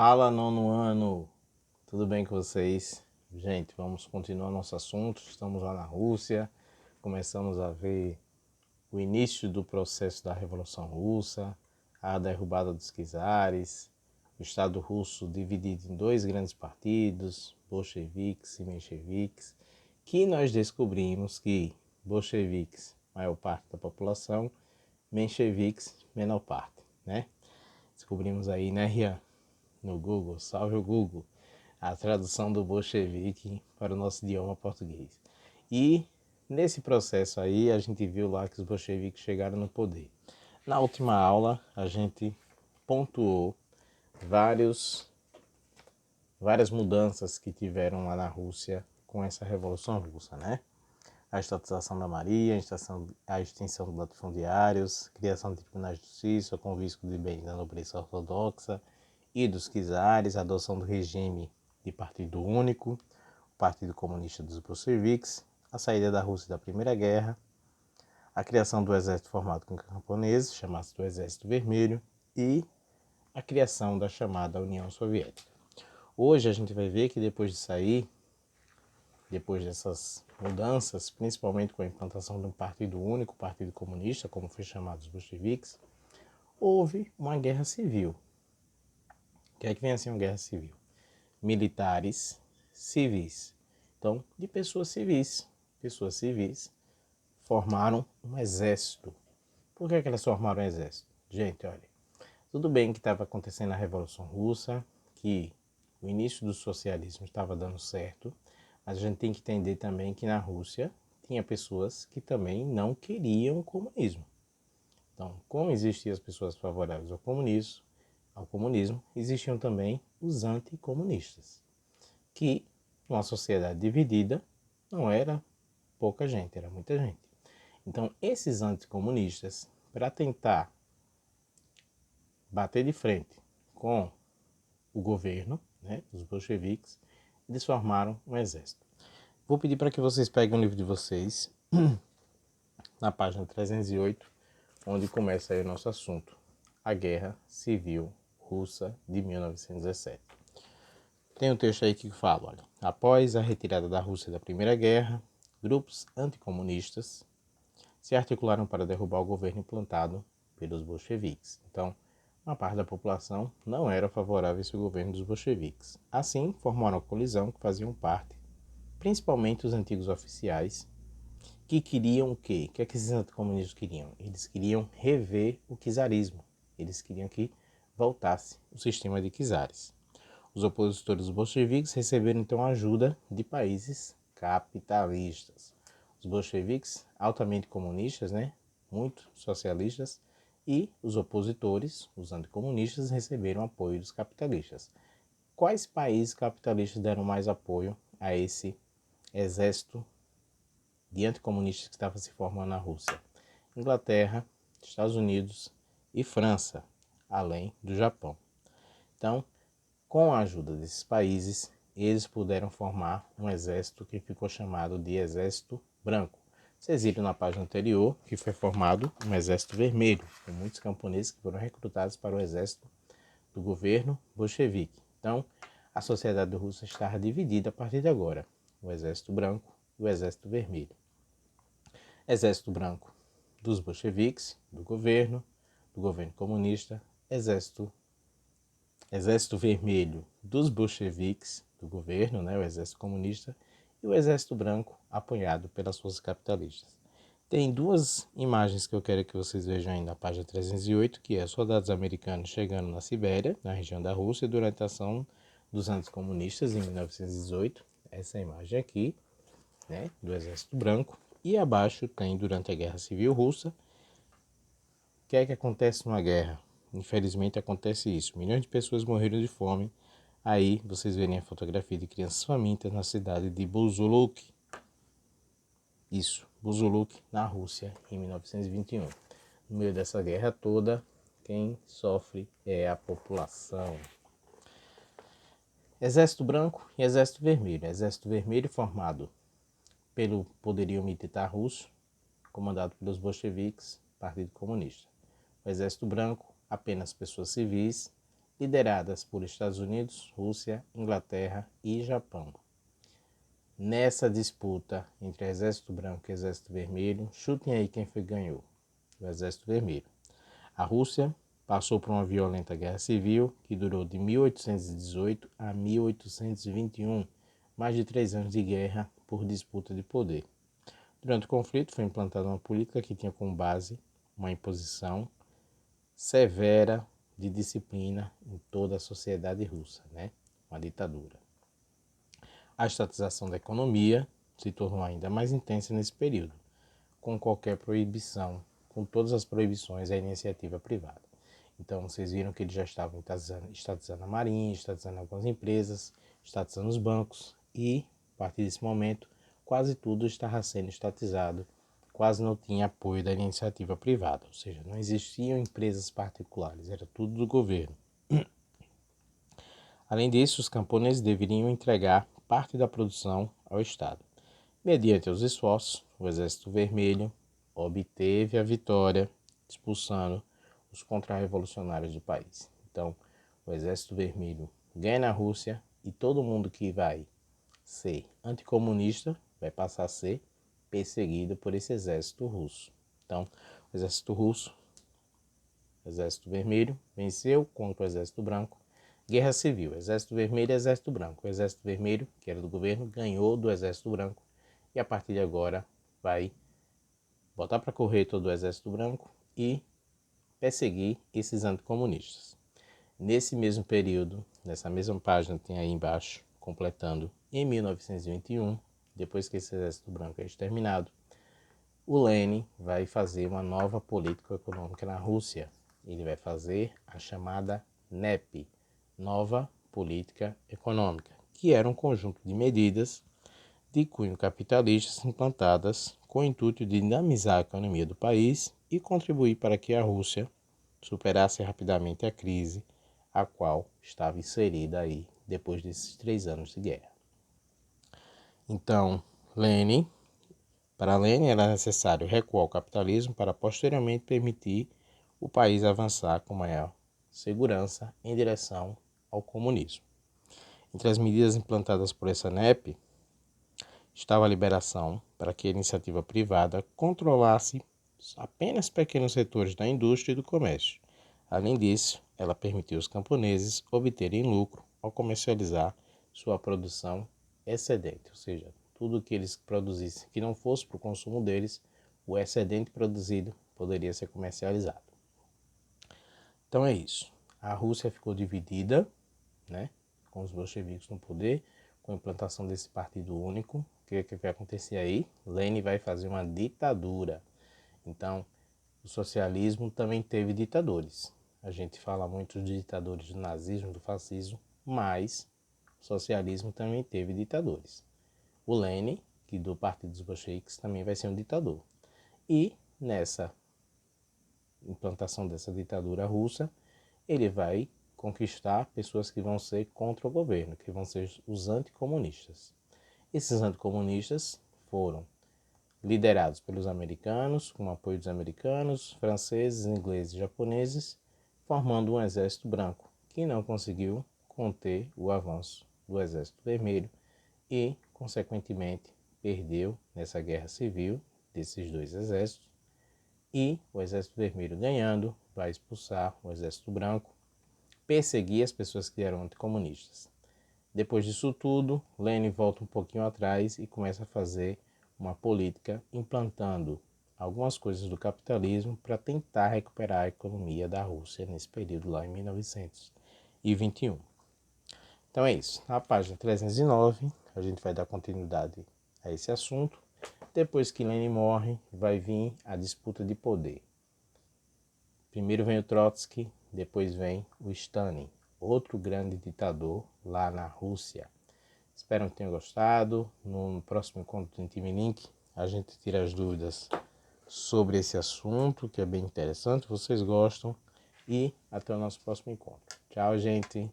Fala, nono ano, tudo bem com vocês? Gente, vamos continuar nosso assunto. Estamos lá na Rússia, começamos a ver o início do processo da Revolução Russa, a derrubada dos czares, o Estado russo dividido em dois grandes partidos, bolcheviques e mencheviques, que nós descobrimos que bolcheviques, maior parte da população, mencheviques, menor parte, né? Descobrimos aí, né, Rian? No Google, salve o Google, a tradução do bolchevique para o nosso idioma português. E nesse processo aí a gente viu lá que os bolcheviques chegaram no poder. Na última aula a gente pontuou várias mudanças que tiveram lá na Rússia com essa Revolução Russa, né? A estatização da Maria, a extinção dos latifundiários, criação de tribunais de justiça, confisco de bens da nobreza ortodoxa e dos czares, a adoção do regime de partido único, o Partido Comunista dos Bolcheviques, a saída da Rússia da Primeira Guerra, a criação do exército formado com camponeses, chamado do Exército Vermelho, e a criação da chamada União Soviética. Hoje a gente vai ver que depois dessas mudanças, principalmente com a implantação de um partido único, o Partido Comunista, como foi chamado os bolcheviques, houve uma guerra civil. O que é que vem assim uma guerra civil? Militares civis. Então, de pessoas civis formaram um exército. Por que elas formaram um exército? Gente, olha, tudo bem que estava acontecendo a Revolução Russa, que o início do socialismo estava dando certo, mas a gente tem que entender também que na Rússia tinha pessoas que também não queriam o comunismo. Então, como existiam as pessoas favoráveis ao comunismo, existiam também os anticomunistas, que numa sociedade dividida não era pouca gente, era muita gente. Então, esses anticomunistas, para tentar bater de frente com o governo, né, os bolcheviques, eles formaram um exército. Vou pedir para que vocês peguem o livro de vocês, na página 308, onde começa aí o nosso assunto, a Guerra Civil Russa de 1917. Tem um texto aí que fala, olha, após a retirada da Rússia da Primeira Guerra, grupos anticomunistas se articularam para derrubar o governo implantado pelos bolcheviques. Então, uma parte da população não era favorável a esse governo dos bolcheviques. Assim, formaram uma colisão que faziam parte, principalmente os antigos oficiais, que queriam o quê? O que é que esses anticomunistas queriam? Eles queriam rever o czarismo. Eles queriam que voltasse o sistema de czares. Os opositores dos bolcheviques receberam então ajuda de países capitalistas. Os bolcheviques, altamente comunistas, né? Muito socialistas, e os opositores, os anticomunistas, receberam apoio dos capitalistas. Quais países capitalistas deram mais apoio a esse exército de anticomunistas que estava se formando na Rússia? Inglaterra, Estados Unidos e França, além do Japão. Então, com a ajuda desses países, eles puderam formar um exército que ficou chamado de Exército Branco. Vocês viram na página anterior que foi formado um Exército Vermelho, com muitos camponeses que foram recrutados para o exército do governo bolchevique. Então, a sociedade russa estava dividida a partir de agora, o Exército Branco e o Exército Vermelho. Exército Branco dos bolcheviques, do governo comunista, Exército Vermelho dos bolcheviques, do governo, né, o Exército Comunista, e o Exército Branco, apoiado pelas forças capitalistas. Tem duas imagens que eu quero que vocês vejam aí na página 308, que é soldados americanos chegando na Sibéria, na região da Rússia, durante a ação dos anticomunistas em 1918. Essa imagem aqui, né, do Exército Branco. E abaixo tem durante a Guerra Civil Russa. O que é que acontece numa guerra? Infelizmente acontece isso. Milhões de pessoas morreram de fome. Aí vocês verem a fotografia de crianças famintas na cidade de Buzuluk. Isso, Buzuluk, na Rússia, em 1921. No meio dessa guerra toda, quem sofre é a população. Exército Branco e Exército Vermelho. Exército Vermelho formado pelo poderio militar russo, comandado pelos bolcheviques, Partido Comunista. O Exército Branco, apenas pessoas civis lideradas por Estados Unidos, Rússia, Inglaterra e Japão. Nessa disputa entre Exército Branco e Exército Vermelho, chutem aí quem foi que ganhou. O Exército Vermelho. A Rússia passou por uma violenta guerra civil que durou de 1818 a 1821, mais de 3 anos de guerra por disputa de poder. Durante o conflito foi implantada uma política que tinha como base uma imposição severa de disciplina em toda a sociedade russa, uma ditadura. A estatização da economia se tornou ainda mais intensa nesse período, com qualquer proibição, com todas as proibições à iniciativa privada. Então, vocês viram que eles já estavam estatizando a marinha, estatizando algumas empresas, estatizando os bancos e, a partir desse momento, quase tudo estava sendo estatizado, quase não tinha apoio da iniciativa privada, ou seja, não existiam empresas particulares, era tudo do governo. Além disso, os camponeses deveriam entregar parte da produção ao Estado. Mediante os esforços, o Exército Vermelho obteve a vitória, expulsando os contra-revolucionários do país. Então, o Exército Vermelho ganha na Rússia e todo mundo que vai ser anticomunista vai passar a ser perseguido por esse exército russo. Então, o exército russo, o Exército Vermelho, venceu contra o Exército Branco. Guerra Civil, Exército Vermelho e Exército Branco. O Exército Vermelho, que era do governo, ganhou do Exército Branco e a partir de agora vai botar para correr todo o Exército Branco e perseguir esses anticomunistas. Nesse mesmo período, nessa mesma página tem aí embaixo, completando, em 1921, depois que esse Exército Branco é exterminado, o Lenin vai fazer uma nova política econômica na Rússia. Ele vai fazer a chamada NEP, Nova Política Econômica, que era um conjunto de medidas de cunho capitalista implantadas com o intuito de dinamizar a economia do país e contribuir para que a Rússia superasse rapidamente a crise a qual estava inserida aí depois desses 3 anos de guerra. Então, para Lenin era necessário recuar o capitalismo para posteriormente permitir o país avançar com maior segurança em direção ao comunismo. Entre as medidas implantadas por essa NEP estava a liberação para que a iniciativa privada controlasse apenas pequenos setores da indústria e do comércio. Além disso, ela permitiu aos camponeses obterem lucro ao comercializar sua produção excedente, ou seja, tudo que eles produzissem que não fosse para o consumo deles, o excedente produzido poderia ser comercializado. Então é isso. A Rússia ficou dividida, com os bolcheviques no poder, com a implantação desse partido único. O que vai acontecer aí? Lenin vai fazer uma ditadura. Então, o socialismo também teve ditadores. A gente fala muito de ditadores do nazismo, do fascismo, mas o socialismo também teve ditadores. O Lenin, que do partido dos bolcheviques, também vai ser um ditador. E nessa implantação dessa ditadura russa, ele vai conquistar pessoas que vão ser contra o governo, que vão ser os anticomunistas. Esses anticomunistas foram liderados pelos americanos, com o apoio dos americanos, franceses, ingleses e japoneses, formando um exército branco, que não conseguiu conter o avanço do Exército Vermelho e, consequentemente, perdeu nessa guerra civil desses dois exércitos. E o Exército Vermelho ganhando, vai expulsar o Exército Branco, perseguir as pessoas que eram anticomunistas. Depois disso tudo, Lenin volta um pouquinho atrás e começa a fazer uma política implantando algumas coisas do capitalismo para tentar recuperar a economia da Rússia nesse período lá em 1921. Então é isso. Na página 309, a gente vai dar continuidade a esse assunto. Depois que Lenin morre, vai vir a disputa de poder. Primeiro vem o Trotsky, depois vem o Stalin, outro grande ditador lá na Rússia. Espero que tenham gostado. No próximo encontro do Time Link, a gente tira as dúvidas sobre esse assunto, que é bem interessante. Vocês gostam. E até o nosso próximo encontro. Tchau, gente.